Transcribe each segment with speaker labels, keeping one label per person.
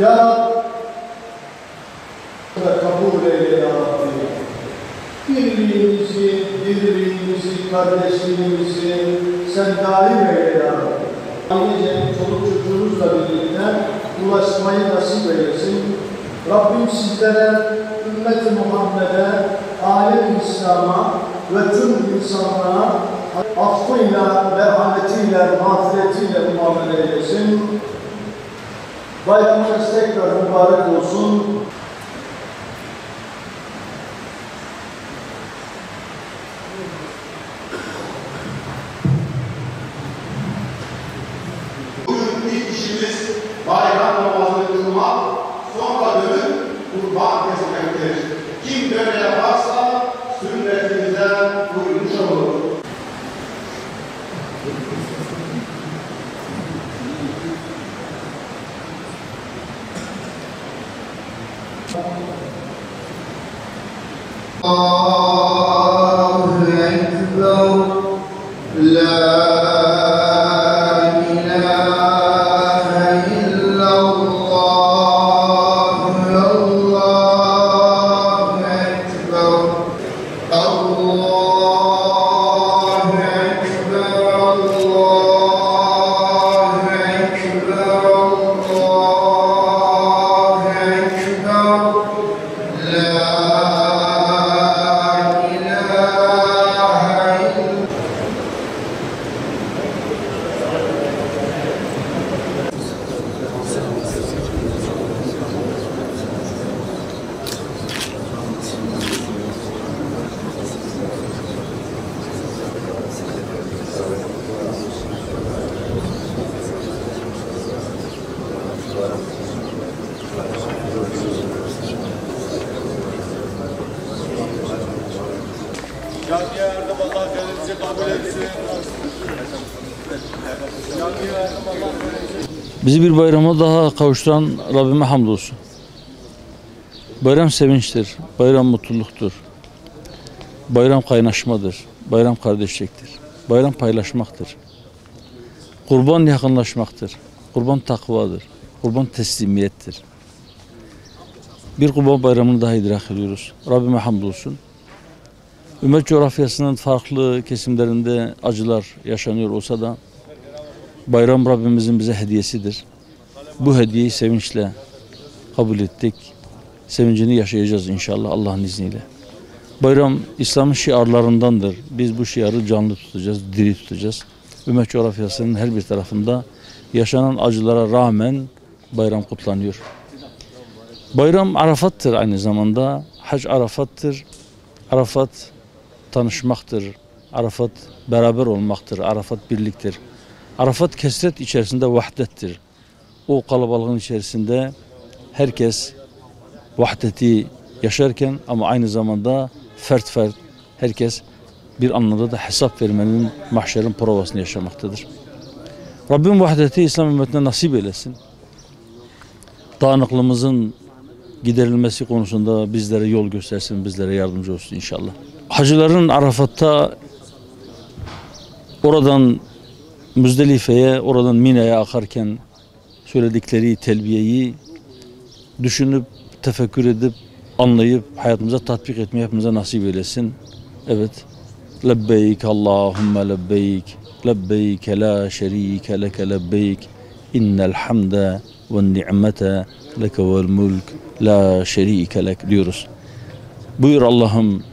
Speaker 1: Ya Rabbi kabul eyle ya Rabbi. Birliğimizi, dirliğimizi, kardeşliğimizi sen daim eyle ya Rabbi. Ailece çoluk çocuğumuzla birlikte ulaşmayı nasip eylesin. Rabbim sizlere, ümmet-i Muhammed'e, alem-i İslam'a ve tüm insanlara affıyla, merhametiyle, mağfiretiyle muamele eylesin. Bayramınız tekrar mübarek olsun.
Speaker 2: Bugün ilk işimiz bayram namazını kılmak, sonra dönüp kurban kesmektir. Kim böyle yaparsa sünnetimizden uymuş olur.
Speaker 3: Allahu Ekber, La
Speaker 4: Camiye yardım Allah verinizi kabul etsin. Camiye yardım Allah verinizi.
Speaker 5: Bizi bir bayrama daha kavuşturan Rabbime hamdolsun. Bayram sevinçtir, bayram mutluluktur. Bayram kaynaşmadır, bayram kardeşliktir. Bayram paylaşmaktır. Kurban yakınlaşmaktır. Kurban takvadır. Kurban teslimiyettir. Bir kurban bayramını daha idrak ediyoruz. Rabbime hamdolsun. Ümmet coğrafyasının farklı kesimlerinde acılar yaşanıyor olsa da bayram Rabbimizin bize hediyesidir. Bu hediyeyi sevinçle kabul ettik. Sevincini yaşayacağız inşallah Allah'ın izniyle. Bayram İslam'ın şiarlarındandır. Biz bu şiarı canlı tutacağız, diri tutacağız. Ümmet coğrafyasının her bir tarafında yaşanan acılara rağmen bayram kutlanıyor. Bayram Arafat'tır aynı zamanda. Hac Arafat'tır. Arafat tanışmaktır. Arafat beraber olmaktır. Arafat birliktir. Arafat kesret içerisinde vahdettir. O kalabalığın içerisinde herkes vahdeti yaşarken ama aynı zamanda fert fert herkes bir anlamda da hesap vermenin, mahşerin provasını yaşamaktadır. Rabbim vahdeti İslam ümmetine nasip eylesin. Dağınıklığımızın giderilmesi konusunda bizlere yol göstersin, bizlere yardımcı olsun inşallah. Hacıların Arafat'ta oradan Müzdelife'ye, oradan Mina'ya akarken söyledikleri telbiyeyi düşünüp, tefekkür edip, anlayıp, hayatımıza tatbik etmeyi hepimize nasip eylesin. Evet. Lebbeyk Allahümme lebbeyk, lebbeyk la şerike leke lebbeyk, innel hamde ve ni'mete leke vel mulk, la şerike lek diyoruz. Buyur Allah'ım,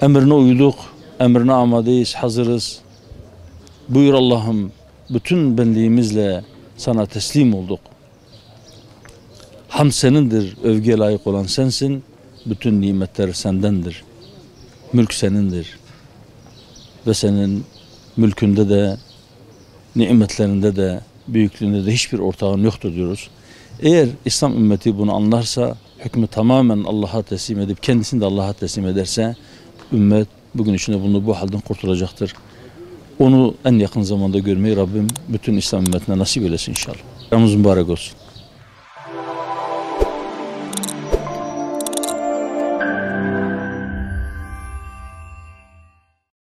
Speaker 5: emrine uyduk, emrine amadeyiz, hazırız. Buyur Allah'ım, bütün benliğimizle sana teslim olduk. Hamd senindir, övgüye layık olan sensin, bütün nimetler sendendir. Mülk senindir. Ve senin mülkünde de, nimetlerinde de, büyüklüğünde de hiçbir ortağın yoktur diyoruz. Eğer İslam ümmeti bunu anlarsa, hükmü tamamen Allah'a teslim edip kendisini de Allah'a teslim ederse, ümmet bugün içinde bunu bu halden kurtulacaktır. Onu en yakın zamanda görmeyi Rabbim bütün İslam ümmetine nasip eylesin inşallah. Ramazan mübarek olsun.